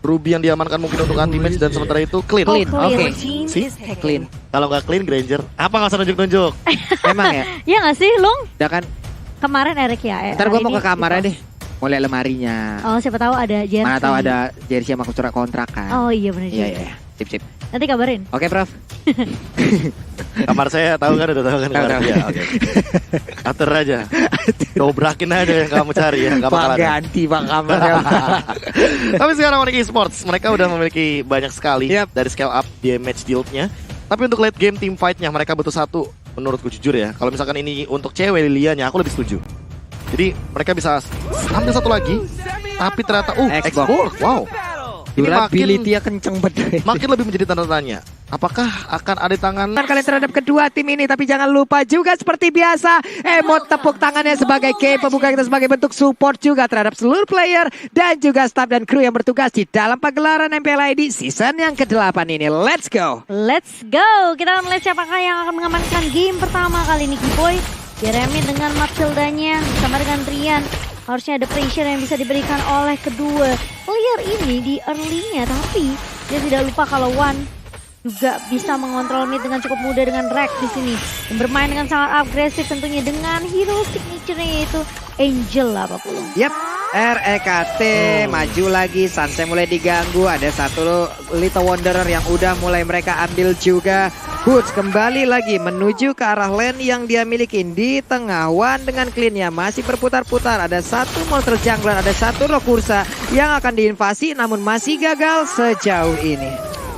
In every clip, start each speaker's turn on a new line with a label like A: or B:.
A: Ruby yang diamankan mungkin untuk anti-match dan sementara itu clean.
B: Clean, oke.
A: Si?
B: Clean.
A: Kalau nggak clean Granger, apa nggak usah nunjuk-nunjuk?
B: Emang ya?
C: Iya gak sih Lung?
B: Udah kan,
C: Kemarin Erik ya.
B: ntar gue
C: hari
B: mau
C: ini
B: ke kamarnya
C: di
B: deh. Mau lihat lemarinya.
C: pos. Oh siapa tahu ada jersey.
B: Mana tahu ada jersey sama surat kontrak kan.
C: Oh iya benar
B: Iya,
C: juga.
B: iya. Sip.
C: Nanti kabarin.
B: Oke, Prof.
A: Kamar saya tahu kan, udah tahu kan kamar
B: Tahu.
A: dia. Oke. Atur aja. Dobrakin aja yang kamu cari ya, nggak bakal
B: Pak
A: ada.
B: ganti Pak kamarnya.
A: Tapi sekarang Onyx Esports, mereka udah memiliki banyak sekali
B: Yap.
A: dari scale up di match deal-nya. Tapi untuk late game team fight-nya mereka butuh satu. Menurutku jujur ya, kalau misalkan ini untuk cewek Lilianya, aku lebih setuju. Jadi mereka bisa ambil satu lagi, tapi ternyata
B: Xbox.
A: wow. Ini
B: Durability-nya kenceng banget.
A: makin lebih menjadi tanda tanya. Apakah akan ada tangan
B: Kalian terhadap kedua tim ini, tapi jangan lupa juga seperti biasa emot tepuk tangannya sebagai game pembuka kita sebagai bentuk support juga terhadap seluruh player dan juga staff dan kru yang bertugas di dalam pagelaran MPLID season yang ke-8 ini. Let's go.
C: Let's go. Kita akan melihat siapakah yang akan mengamankan game pertama kali ini. Kiboy, Jeremy dengan Mathildanya bersama dengan Drian. Harusnya ada pressure yang bisa diberikan oleh kedua player ini di early-nya. Tapi dia tidak lupa kalau Wan juga bisa mengontrol mid dengan cukup mudah dengan Rex di sini. Dan bermain dengan sangat agresif tentunya dengan hero signature-nya yaitu Angel apapun.
B: Yap, REKT maju lagi, Sunset mulai diganggu, ada satu Little Wanderer yang udah mulai mereka ambil juga. Hoods kembali lagi menuju ke arah lane yang dia miliki di tengah. Wan dengan clean-nya masih berputar-putar, ada satu monster jungler, ada satu Rokursa yang akan diinvasi namun masih gagal sejauh ini.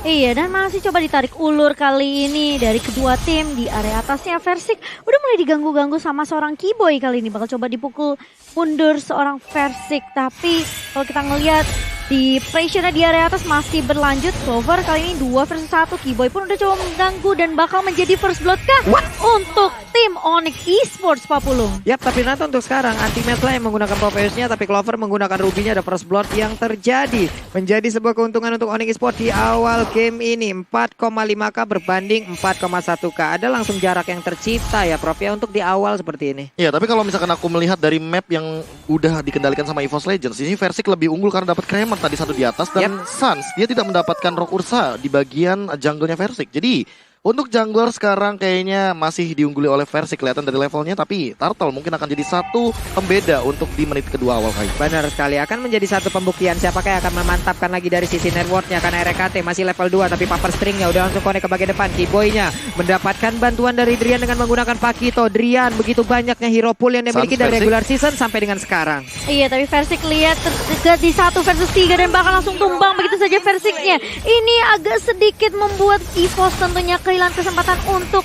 C: Iya, dan masih coba ditarik ulur kali ini dari kedua tim di area atasnya. Versik udah mulai diganggu-ganggu sama seorang Kiboy kali ini. Bakal coba dipukul mundur seorang Versik. Tapi kalau kita ngelihat di pressure-nya di area atas masih berlanjut. Clover kali ini 2 versus 1. Kiboy pun udah coba mengganggu dan bakal menjadi first blood kah? Untuk tim Onyx Esports Papulung.
B: Yap, tapi nanti untuk sekarang anti-match lah yang menggunakan Propeusnya, tapi Clover menggunakan Ruby-nya, ada first blood yang terjadi. Menjadi sebuah keuntungan untuk Onyx Esports di awal game ini. 4,5k berbanding 4,1k. Ada langsung jarak yang tercipta ya Prof ya untuk di awal seperti ini.
A: Ya, tapi kalau misalkan aku melihat dari map yang udah dikendalikan sama EVOS Legends, ini Versik lebih unggul karena dapat Kramer tadi satu di atas dan Sans dia tidak mendapatkan Rock Ursa di bagian jungle-nya Versik. Jadi untuk jungler sekarang kayaknya masih diungguli oleh Versik kelihatan dari levelnya, tapi Turtle mungkin akan jadi satu pembeda untuk di menit kedua awal kali.
B: Benar sekali, akan menjadi satu pembuktian siapakah yang akan memantapkan lagi dari sisi networknya. Karena RKT masih level 2 tapi paper stringnya udah langsung connect ke bagian depan. Kiboy-nya mendapatkan bantuan dari Drian dengan menggunakan Pakito. Drian begitu banyaknya hero pool yang dimiliki dari regular season sampai dengan sekarang.
C: Iya, tapi Versik lihat terdekat di 1 versus 3 dan bakal langsung tumbang begitu saja Versiknya. Ini agak sedikit membuat EVOS tentunya kehilangan kesempatan untuk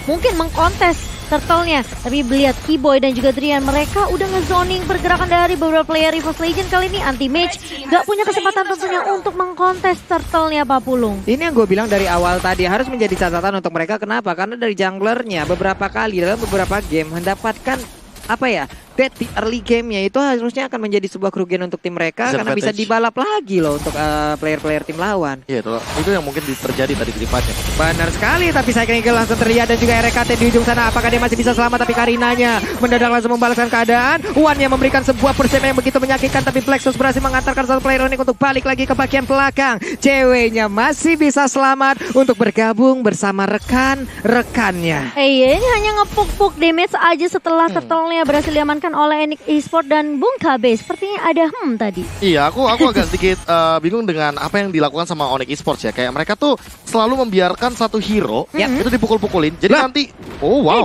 C: mungkin mengkontes Turtle-nya. Tapi lihat Kiboy dan juga Drian, mereka udah ngezoning pergerakan dari beberapa player EVOS Legend kali ini. Anti-match gak punya kesempatan tentunya untuk mengkontes Turtle-nya Papulung.
B: Ini yang gue bilang dari awal tadi, harus menjadi catatan untuk mereka. Kenapa? Karena dari junglernya beberapa kali dalam beberapa game mendapatkan apa ya, dead di early game-nya itu harusnya akan menjadi sebuah kerugian untuk tim mereka karena bisa dibalap lagi loh untuk player-player tim lawan.
A: Iya, itu yang mungkin terjadi tadi di depannya.
B: Benar sekali, tapi saya kira langsung terlihat dan juga RKT di ujung sana. Apakah dia masih bisa selamat? Tapi Karinanya mendadak langsung membalaskan keadaan. Wan yang memberikan sebuah persembahan yang begitu menyakitkan, tapi Plexus berhasil mengantarkan satu player unik untuk balik lagi ke bagian belakang. Ceweknya masih bisa selamat untuk bergabung bersama rekan-rekannya.
C: Iya, ini hanya ngepuk-puk damage aja setelah Turtle-nya berhasil diamankan oleh Onyx Esports dan Bung KB. Sepertinya ada tadi.
A: Iya, aku agak sedikit bingung dengan apa yang dilakukan sama Onyx Esports ya. Kayak mereka tuh selalu membiarkan satu hero itu dipukul-pukulin. Jadi nanti,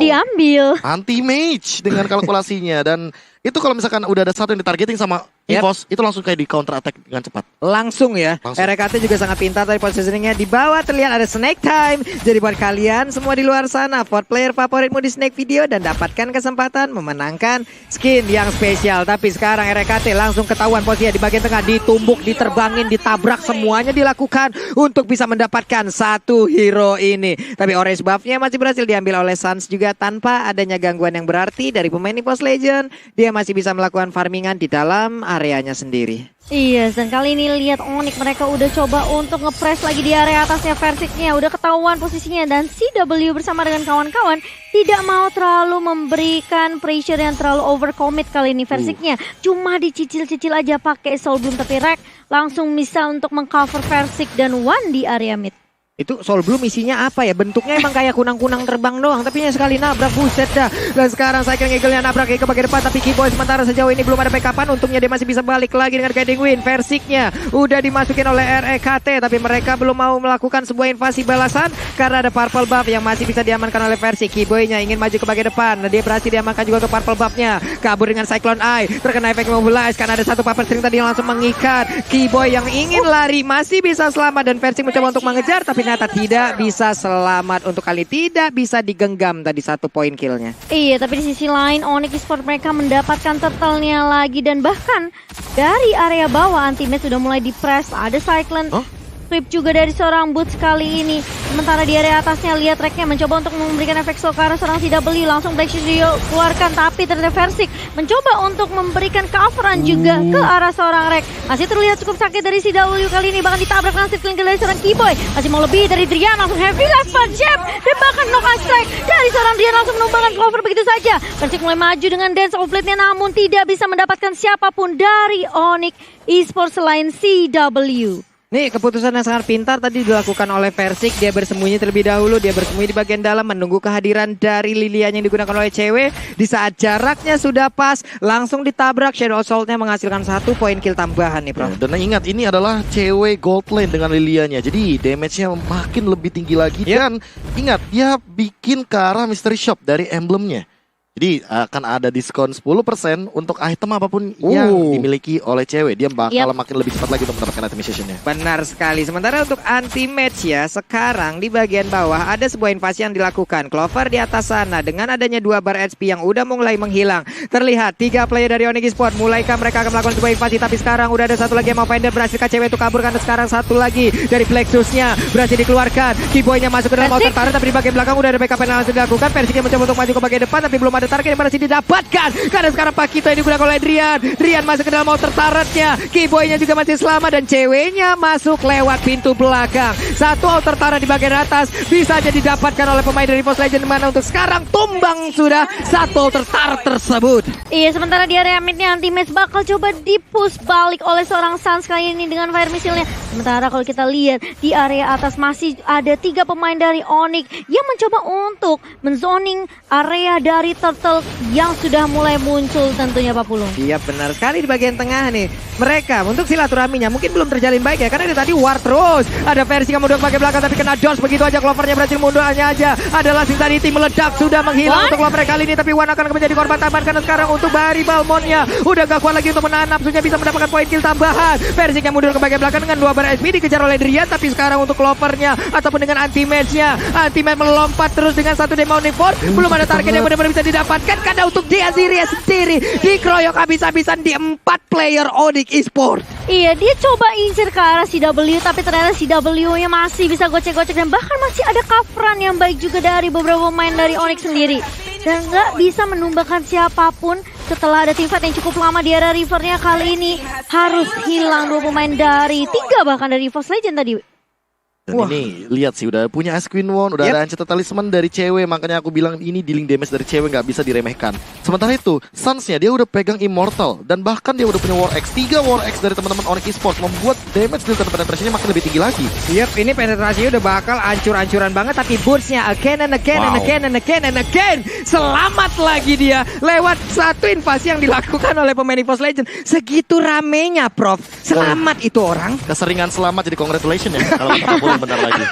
C: diambil.
A: Anti-mage dengan kalkulasinya. Dan itu kalau misalkan udah ada satu yang ditargeting sama EVOS, itu langsung kayak di counter attack dengan cepat.
B: Langsung ya. RKT juga sangat pintar tadi positioningnya. Di bawah terlihat ada Snake Time. Jadi buat kalian semua di luar sana, vote player favoritmu di Snake Video dan dapatkan kesempatan memenangkan skin yang spesial. Tapi sekarang RKT langsung ketahuan posisinya di bagian tengah, ditumbuk, diterbangin, ditabrak, semuanya dilakukan untuk bisa mendapatkan satu hero ini. Tapi orange buff-nya masih berhasil diambil oleh Sans juga tanpa adanya gangguan yang berarti dari pemain EVOS Legend. Dia masih bisa melakukan farmingan di dalam areanya sendiri.
C: Iya, dan kali ini lihat Onyx mereka udah coba untuk ngepress lagi di area atasnya Versiknya. Udah ketahuan posisinya dan CW bersama dengan kawan-kawan tidak mau terlalu memberikan pressure yang terlalu overcommit kali ini Versiknya. Cuma dicicil-cicil aja pakai Soul Bloom, tapi Rek langsung bisa untuk mengcover Versik dan One di area mid.
B: Itu Soul Bloom isinya apa ya? Bentuknya emang kayak kunang-kunang terbang doang, tapi nya sekali nabrak, buset dah. Dan sekarang Cycling Eagle-nya nabrak ke bagian depan, tapi Kiboy sementara sejauh ini belum ada backupan. Untungnya dia masih bisa balik lagi dengan Guiding Wind. Versiknya udah dimasukin oleh REKT, tapi mereka belum mau melakukan sebuah invasi balasan karena ada Purple Buff yang masih bisa diamankan oleh Versik. Kiboy-nya ingin maju ke bagian depan, dia berhasil diamankan juga untuk Purple Buff-nya. Kabur dengan Cyclone Eye, terkena efek Mobilize karena ada satu Puppet String tadi yang langsung mengikat. Kiboy yang ingin lari masih bisa selamat dan Versik mencoba untuk mengejar, tapi ternyata tidak bisa selamat. Untuk kali tidak bisa digenggam tadi 1 poin killnya.
C: Iya, tapi di sisi lain Onyx Esports mereka mendapatkan turtle-nya lagi dan bahkan dari area bawah anti-match sudah mulai di-press. Ada Cyclone sweep juga dari seorang Boots kali ini. Sementara di area atasnya lihat Reknya mencoba untuk memberikan efek slow ke arah seorang CW. Langsung Black Shield keluarkan, tapi ternyata Versik mencoba untuk memberikan coveran juga ke arah seorang Rek. Masih terlihat cukup sakit dari CW kali ini, bahkan ditabrak langsung dari seorang Kiboy. Masih mau lebih dari Drian, langsung heavy last punch jab dan bahkan knock strike dari seorang Drian, langsung menumbangkan Clover begitu saja. Versik mulai maju dengan Dance of Blade-nya, namun tidak bisa mendapatkan siapapun dari Onyx Esports selain CW.
B: Nih keputusan yang sangat pintar tadi dilakukan oleh Versik. Dia bersembunyi terlebih dahulu, dia bersembunyi di bagian dalam menunggu kehadiran dari Lilian yang digunakan oleh cewek. Di saat jaraknya sudah pas, langsung ditabrak. Shadow Assault-nya menghasilkan 1 poin kill tambahan nih, Prof.
A: Dan ingat, ini adalah cewek gold lane dengan Lilianya, jadi damage-nya makin lebih tinggi lagi. Dan ingat, dia bikin ke arah Mystery Shop dari emblemnya. Jadi akan ada diskon 10% untuk item apapun yang dimiliki oleh cewek. Dia bakal makin lebih cepat lagi untuk mendapatkan itemization-nya.
B: Benar sekali. Sementara untuk anti-match ya, sekarang di bagian bawah ada sebuah invasi yang dilakukan. Clover di atas sana dengan adanya 2 bar HP yang udah mulai menghilang. Terlihat 3 player dari Onyx Esports. Mulaikah mereka akan melakukan sebuah invasi, tapi sekarang udah ada satu lagi yang mau finder. Berhasil cewek itu kabur karena sekarang satu lagi dari Plexus-nya berhasil dikeluarkan. Kiboy-nya masuk ke dalam outer turret, tapi di bagian belakang udah ada backup yang langsung dilakukan. Versiknya mencoba untuk maju ke bagian depan, tapi belum ada target yang berhasil didapatkan karena sekarang Pakito ini digunakan oleh Drian masuk ke dalam outer turret-nya. Kiboy-nya juga masih selamat dan ceweknya masuk lewat pintu belakang. Satu outer turret di bagian atas bisa jadi didapatkan oleh pemain dari Force Legend, mana untuk sekarang tumbang sudah satu outer turret tersebut.
C: Iya, sementara di area mid-nya anti-match bakal coba dipush balik oleh seorang Sans kali ini dengan fire missile-nya. Sementara kalau kita lihat di area atas masih ada 3 pemain dari Onyx yang mencoba untuk menzoning area dari Turtle yang sudah mulai muncul tentunya Pak Pulung.
B: Iya benar sekali. Di bagian tengah nih mereka untuk silaturahminya mungkin belum terjalin baik ya, karena dari tadi war terus. Ada versi yang mundur bagian belakang tapi kena dodge begitu aja. Clovernya berhasil mundur hanya aja. Adalah Sinsanity meledak sudah menghilang untuk Clover kali ini, tapi Wan akan menjadi korban tambahan karena sekarang untuk Bahari Balmonnya udah gak kuat lagi untuk menahan nafsunya, bisa mendapatkan poin kill tambahan. Versi yang mundur ke bagian belakang dengan 2 bar SP dikejar oleh Drian, tapi sekarang untuk Clovernya ataupun dengan anti-match-nya, anti-match melompat terus dengan satu Demonic Force. Belum ada target yang benar-benar bisa didapatkan karena untuk dia sendiri dikeroyok habis-habisan di 4 player Onyx Esports.
C: Iya, dia coba insir ke arah CW, tapi ternyata CW-nya masih bisa gocek-gocek dan bahkan masih ada coveran yang baik juga dari beberapa pemain dari Onyx sendiri. Dan nggak bisa menumbangkan siapapun setelah ada teamfight yang cukup lama di area rivernya. Kali ini harus hilang 2 pemain dari 3 bahkan dari Force Legend tadi.
A: Dan ini lihat sih udah punya Ice Queen One, udah ada Enchanted Talisman dari cewek, makanya aku bilang ini dealing damage dari cewek nggak bisa diremehkan. Sementara itu, Sans-nya dia udah pegang Immortal dan bahkan dia udah punya War X. 3 War X dari teman-teman Onyx Esports membuat damage deal dan penetrasinya makin lebih tinggi lagi.
B: Yap, ini penetrasinya udah bakal ancur-ancuran banget, tapi burst-nya again and again. Selamat lagi dia lewat satu invasi yang dilakukan oleh pemain Force Legend. Segitu ramenya, Prof. Selamat itu orang.
A: Keseringan selamat jadi congratulations ya kalau kita benar lagi.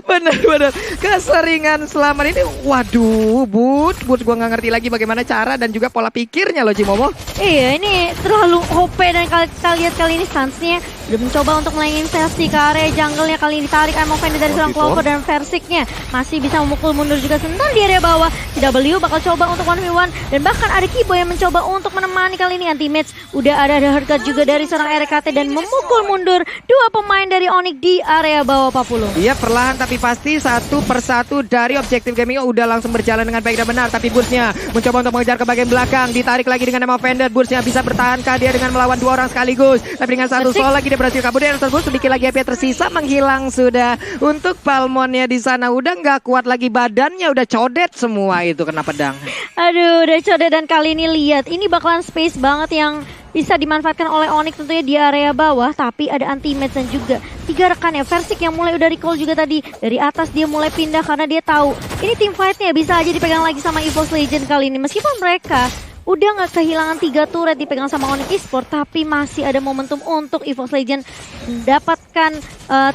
B: Benar. Keseringan selamat ini, waduh, Boots gua nggak ngerti lagi bagaimana cara dan juga pola pikirnya loh, Cimomo.
C: Iya, ini terlalu OP dan kita lihat kali ini Sans-nya udah mencoba untuk melayani invasi ke area jungle-nya. Kali ini ditarik Ammo Finder dari seorang Clover dan Versiknya masih bisa memukul mundur juga sebentar di area bawah. CW bakal coba untuk 1v1 dan bahkan ada Kibo yang mencoba untuk menemani kali ini anti-match. Udah ada hardcut juga dari seorang RKT dan memukul mundur dua pemain dari Onyx di area bawah Pak Pulung.
B: Iya, perlahan tapi pasti satu persatu dari Objective Gaming udah langsung berjalan dengan baik dan benar. Tapi Bursnya mencoba untuk mengejar ke bagian belakang, ditarik lagi dengan nama Vendor. Bursnya bisa bertahankah dia dengan melawan dua orang sekaligus? Tapi dengan satu soul lagi dia berhasil kabur dari tersebut. Sedikit lagi HP tersisa menghilang sudah. Untuk Palmonnya di sana udah nggak kuat lagi badannya, udah codet semua itu kena pedang.
C: Aduh, udah codet dan kali ini lihat ini bakalan space banget yang bisa dimanfaatkan oleh Onyx tentunya di area bawah, tapi ada anti-match dan juga 3 rekan ya. Versik yang mulai udah recall juga tadi dari atas, dia mulai pindah karena dia tahu ini team fight-nya bisa aja dipegang lagi sama EVOS Legend kali ini. Meskipun mereka udah nggak kehilangan 3 turret dipegang sama Onyx Esports, tapi masih ada momentum untuk EVOS Legend mendapatkan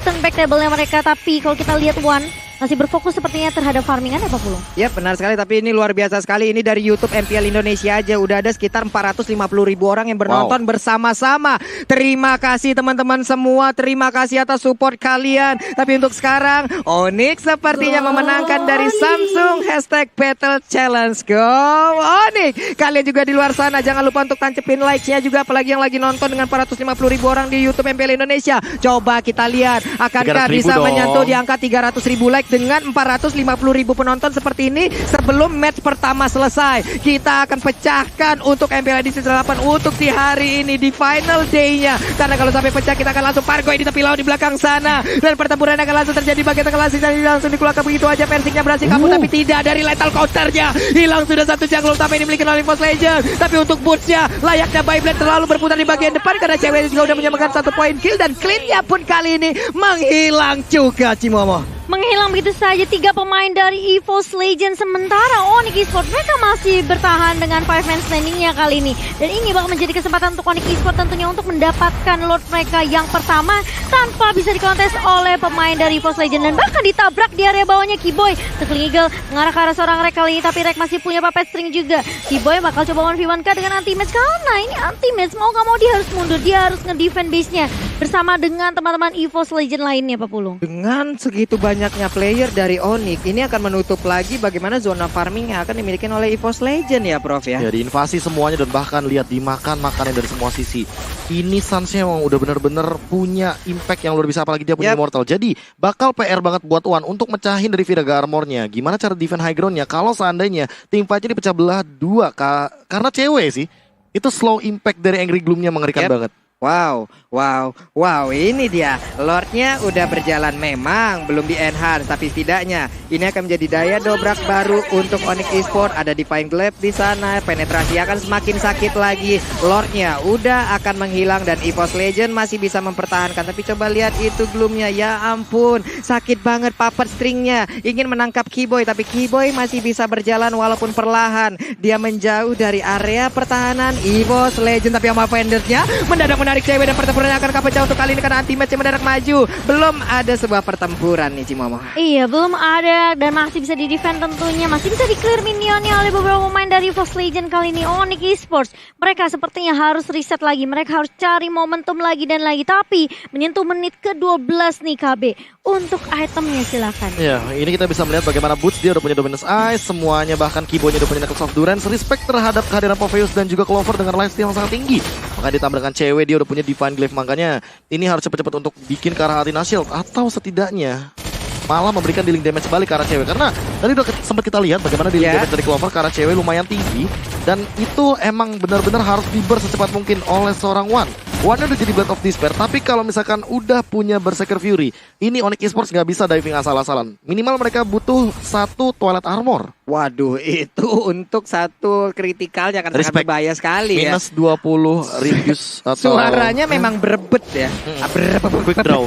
C: turn back table-nya mereka. Tapi kalau kita lihat One masih berfokus sepertinya terhadap farmingan ya Pak Pulung?
B: Ya benar sekali, tapi ini luar biasa sekali. Ini dari YouTube MPL Indonesia aja udah ada sekitar 450.000 orang yang bernonton bersama-sama. Terima kasih teman-teman semua, terima kasih atas support kalian. Tapi untuk sekarang Onyx sepertinya memenangkan dari Samsung #Battle Challenge. Go Onyx! Kalian juga di luar sana jangan lupa untuk tancepin like-nya juga, apalagi yang lagi nonton dengan 450.000 orang di YouTube MPL Indonesia. Coba kita lihat akankah bisa menyentuh di angka 300.000 like dengan 450.000 penonton seperti ini sebelum match pertama selesai. Kita akan pecahkan untuk MPL edisi 8 untuk di hari ini, di final day-nya. Karena kalau sampai pecah kita akan langsung pargoy di tepi laut di belakang sana. Dan pertempuran akan langsung terjadi bagian tengah langsung dan langsung dikeluarkan begitu aja. Versiknya berhasil kabur tapi tidak dari lethal counternya. Hilang sudah satu jungle utama ini dimiliki oleh EVOS Legend. Tapi untuk Boots-nya layaknya Beyblade terlalu berputar di bagian depan karena cewek juga udah menyamakan 1 poin kill dan clean-nya pun kali ini menghilang juga Cimomo.
C: Menghilang begitu saja 3 pemain dari EVOS Legend. Sementara Onyx Esports mereka masih bertahan dengan 5 man standing-nya kali ini. Dan ini bakal menjadi kesempatan untuk Onyx Esports tentunya untuk mendapatkan Lord mereka yang pertama tanpa bisa dikontes oleh pemain dari EVOS Legend. Dan bahkan ditabrak di area bawahnya Kiboy. Circling Eagle mengarah ke arah seorang Rek kali ini, tapi Rek masih punya puppet string juga. Kiboy bakal coba 1v1 dengan anti-match karena ini anti-match. Mau gak mau dia harus mundur, dia harus nge-defend base-nya bersama dengan teman-teman EVOS Legend lainnya Pak Pulung.
B: Dengan segitu banyaknya player dari Onyx, ini akan menutup lagi bagaimana zona farming yang akan dimiliki oleh EVOS Legend ya Prof ya.
A: Ya diinvasi semuanya dan bahkan lihat dimakan makannya dari semua sisi. Ini Suns-nya emang udah bener-bener punya impact yang luar biasa, apalagi dia punya Immortal. Jadi bakal PR banget buat One untuk mecahin dari Viraga Armor-nya. Gimana cara defend high ground-nya kalau seandainya tim fight-nya dipecah belah 2 karena cewek sih. Itu slow impact dari Angry Gloom-nya mengerikan banget. Wow, ini dia. Lordnya udah berjalan, memang belum di enhance, tapi setidaknya ini akan menjadi daya dobrak baru untuk Onyx Esports. Ada Divine Glaive di sana, penetrasi akan semakin sakit lagi. Lordnya udah akan menghilang dan EVOS Legend masih bisa mempertahankan. Tapi coba lihat itu Gloom-nya, ya ampun, sakit banget puppet string-nya. Ingin menangkap Kiboy, tapi Kiboy masih bisa berjalan walaupun perlahan. Dia menjauh dari area pertahanan EVOS Legend, tapi sama Vendor-nya mendadak menarik cewek dan pertempurannya akan pecah untuk kali ini karena anti-match mendadak maju. Belum ada sebuah pertempuran nih Cimomo.
C: Iya, belum ada dan masih bisa di-defend tentunya. Masih bisa di-clear minionnya oleh beberapa pemain dari EVOS Legend kali ini. Onyx Esports mereka sepertinya harus reset lagi. Mereka harus cari momentum lagi dan lagi. Tapi menyentuh menit ke-12 nih KB. Untuk itemnya silakan.
A: Ya, ini kita bisa melihat bagaimana Boots dia udah punya Dominus Ice, semuanya bahkan Kiboy-nya udah punya Knuckles of Durance. Respect terhadap kehadiran Popheus dan juga Clover dengan lifesteal yang sangat tinggi. Maka ditambah dengan cewek dia udah punya Divine Glaive, makanya ini harus cepat-cepat untuk bikin ke arah Athena Shield atau setidaknya malah memberikan dealing damage balik ke arah cewek. Karena tadi udah sempat kita lihat bagaimana dealing damage dari Clover ke arah cewek lumayan tinggi. Dan itu emang benar-benar harus di-burst secepat mungkin oleh seorang One. One udah jadi Blade of Despair, tapi kalau misalkan udah punya Berserker Fury, ini Onyx Esports nggak bisa diving asal-asalan. Minimal mereka butuh 1 Twilight Armor.
B: Waduh, itu untuk 1 kritikalnya akan sangat berbahaya sekali ya.
A: Minus 20 reduce atau...
B: Suaranya memang berebet ya.
A: Quick draw.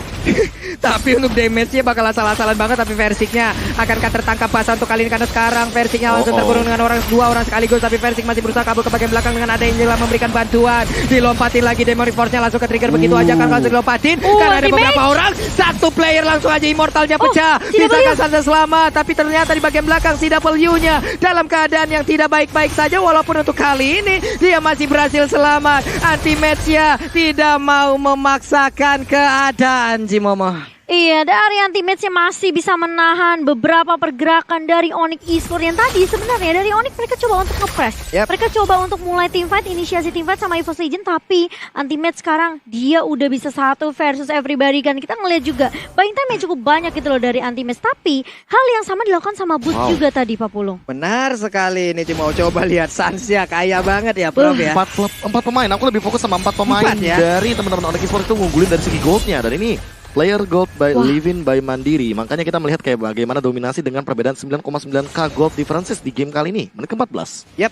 B: Tapi untuk damage-nya bakal asal-asalan banget, tapi Versiknya akankah tertangkap basah untuk kali ini karena sekarang Versiknya langsung terkurung dengan 2 orang sekaligus, tapi Versik masih berusaha kabur ke bagian belakang dengan ada Angela memberikan bantuan. Dilompatin lagi Demon Force-nya langsung ke trigger begitu aja kan langsung dilompatin karena ada beberapa orang. 1 player langsung aja Immortalnya pecah. Bisakah Sansa selamat? Tapi ternyata di bagian belakang CW-nya dalam keadaan yang tidak baik-baik saja, walaupun untuk kali ini dia masih berhasil selamat. Anti-match-nya tidak mau memaksakan keadaan Cimomo.
C: Iya, dari Anti-Match masih bisa menahan beberapa pergerakan dari Onyx Esports yang tadi sebenarnya dari Onyx mereka coba untuk nge-press.
B: Yep.
C: Mereka coba untuk mulai teamfight, inisiasi teamfight sama EVOS Legend, tapi Anti-Match sekarang dia udah bisa 1 versus everybody kan. Kita ngeliat juga buying time yang cukup banyak gitu loh dari Anti-Match, tapi hal yang sama dilakukan sama Boost juga tadi Pak Pulung.
B: Benar sekali ini mau coba lihat Sansnya kaya banget ya Prof ya.
A: 4 pemain, aku lebih fokus sama 4 pemain
B: 4 ya?
A: dari teman-teman Onyx Esports itu ngunggulin dari segi goldnya. Dan ini player gold by Livin by Mandiri. Makanya kita melihat kayak bagaimana dominasi dengan perbedaan 9,9k gold differences di game kali ini. Menit ke-14.
B: Yap.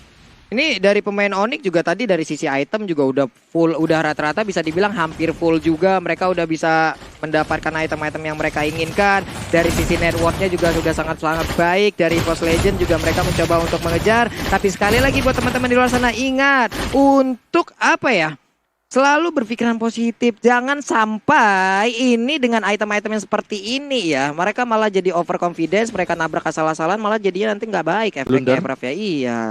B: Ini dari pemain Onyx juga tadi dari sisi item juga udah full, udah rata-rata bisa dibilang hampir full juga. Mereka udah bisa mendapatkan item-item yang mereka inginkan. Dari sisi networknya juga sudah sangat-sangat baik. Dari EVOS Legend juga mereka mencoba untuk mengejar. Tapi sekali lagi buat teman-teman di luar sana, ingat untuk apa ya? Selalu berpikiran positif, jangan sampai ini dengan item-item yang seperti ini ya. Mereka malah jadi overconfidence, mereka nabrak asal-asalan, malah jadinya nanti nggak baik efeknya Prof ya. Iya.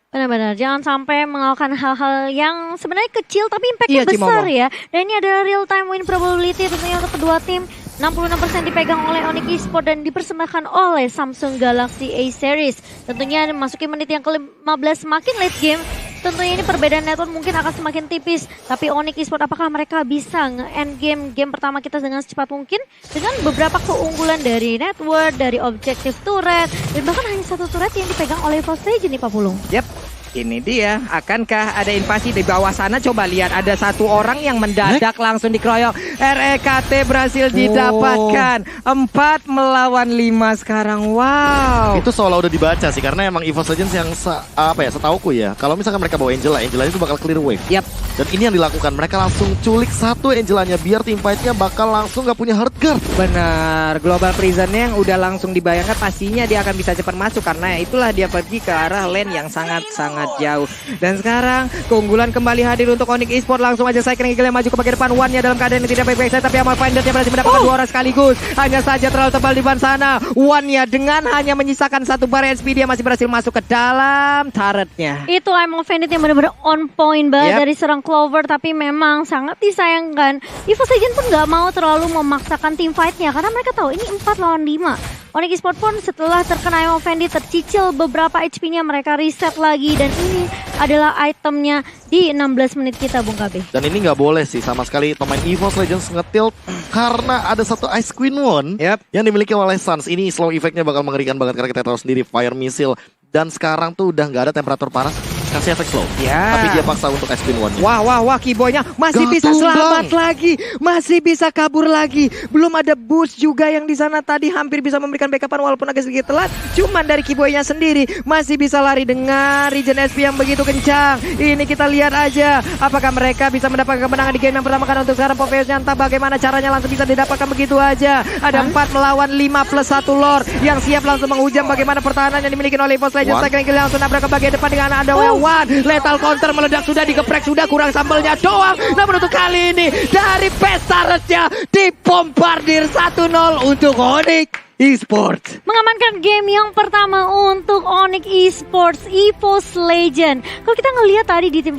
C: Benar-benar, jangan sampai melakukan hal-hal yang sebenarnya kecil tapi impactnya besar ya. Dan ini ada real time win probability tentunya untuk kedua tim. 66% dipegang oleh Onyx Esports dan dipersembahkan oleh Samsung Galaxy A Series. Tentunya memasuki menit yang ke-15 semakin late game. Tentunya ini perbedaan network mungkin akan semakin tipis. Tapi Onyx Esports apakah mereka bisa nge-end game pertama kita dengan secepat mungkin? Dengan beberapa keunggulan dari network, dari objective turret. Dan bahkan hanya 1 turret yang dipegang oleh EVOS Legend nih Pak Pulung.
B: Yap. Ini dia, akankah ada invasi di bawah sana? Coba lihat, ada 1 orang yang mendadak langsung dikeroyok. REKT berhasil didapatkan. 4 melawan 5 sekarang, wow.
A: Itu seolah udah dibaca sih, karena emang EVOS Legends yang setauku ya. Kalau misalkan mereka bawa Angela itu bakal clear wave.
B: Yap.
A: Dan ini yang dilakukan, mereka langsung culik 1 Angelanya biar team fight-nya bakal langsung gak punya hard guard.
B: Benar, Global Prison-nya yang udah langsung dibayangkan pastinya dia akan bisa cepat masuk. Karena itulah dia pergi ke arah lane yang sangat-sangat jauh. Dan sekarang keunggulan kembali hadir untuk Onyx Esports. Langsung aja Cycling Eagle yang maju ke bagian depan. One-nya dalam keadaan yang tidak baik-baik saja, tapi Amal Finder-nya berhasil mendapatkan 2 orang sekaligus. Hanya saja terlalu tebal di depan sana. One-nya dengan hanya menyisakan 1 bar HP, dia masih berhasil masuk ke dalam turret-nya.
C: Itu I'm offended yang benar-benar on point banget dari serang Clover, tapi memang sangat disayangkan. EVOS Legend pun nggak mau terlalu memaksakan team fight-nya karena mereka tahu ini 4 lawan 5. Onyx Esports pun setelah terkena I'm offended tercicil beberapa HP-nya, mereka reset lagi dan ini adalah itemnya di 16 menit kita Bung KB.
A: Dan ini nggak boleh sih sama sekali pemain EVOS Legends nge-tilt karena ada 1 Ice Queen One yang dimiliki oleh Suns. Ini slow effect-nya bakal mengerikan banget karena kita tahu sendiri Fire Missile. Dan sekarang tuh udah nggak ada temperatur panas, kasih efek slow. Tapi dia paksa untuk Ice Queen One-nya.
B: Wah, Kiboynya masih bisa selamat lagi, masih bisa kabur lagi. Belum ada boost juga yang di sana tadi hampir bisa memberikan backupan walaupun agak sedikit telat. Cuman dari Kiboynya sendiri masih bisa lari dengan regen SP yang begitu kencang. Ini kita lihat aja apakah mereka bisa mendapatkan kemenangan di game yang pertama. Karena untuk sekarang Popeyesnya entah bagaimana caranya langsung bisa didapatkan begitu aja. Ada 4 melawan 5 plus 1 Lord yang siap langsung menghujam bagaimana pertahanan yang dimiliki oleh EVOS Legends. Cycling Eagle langsung nabrak ke bagian depan dengan ada One. Lethal counter meledak, sudah digeprek, sudah kurang sambelnya doang. Namun untuk kali ini dari Pestarnya dibombardir 1-0 untuk Onyx Esports.
C: Mengamankan game yang pertama untuk Onyx Esports, EVOS Legend. Kalau kita ngelihat tadi di tim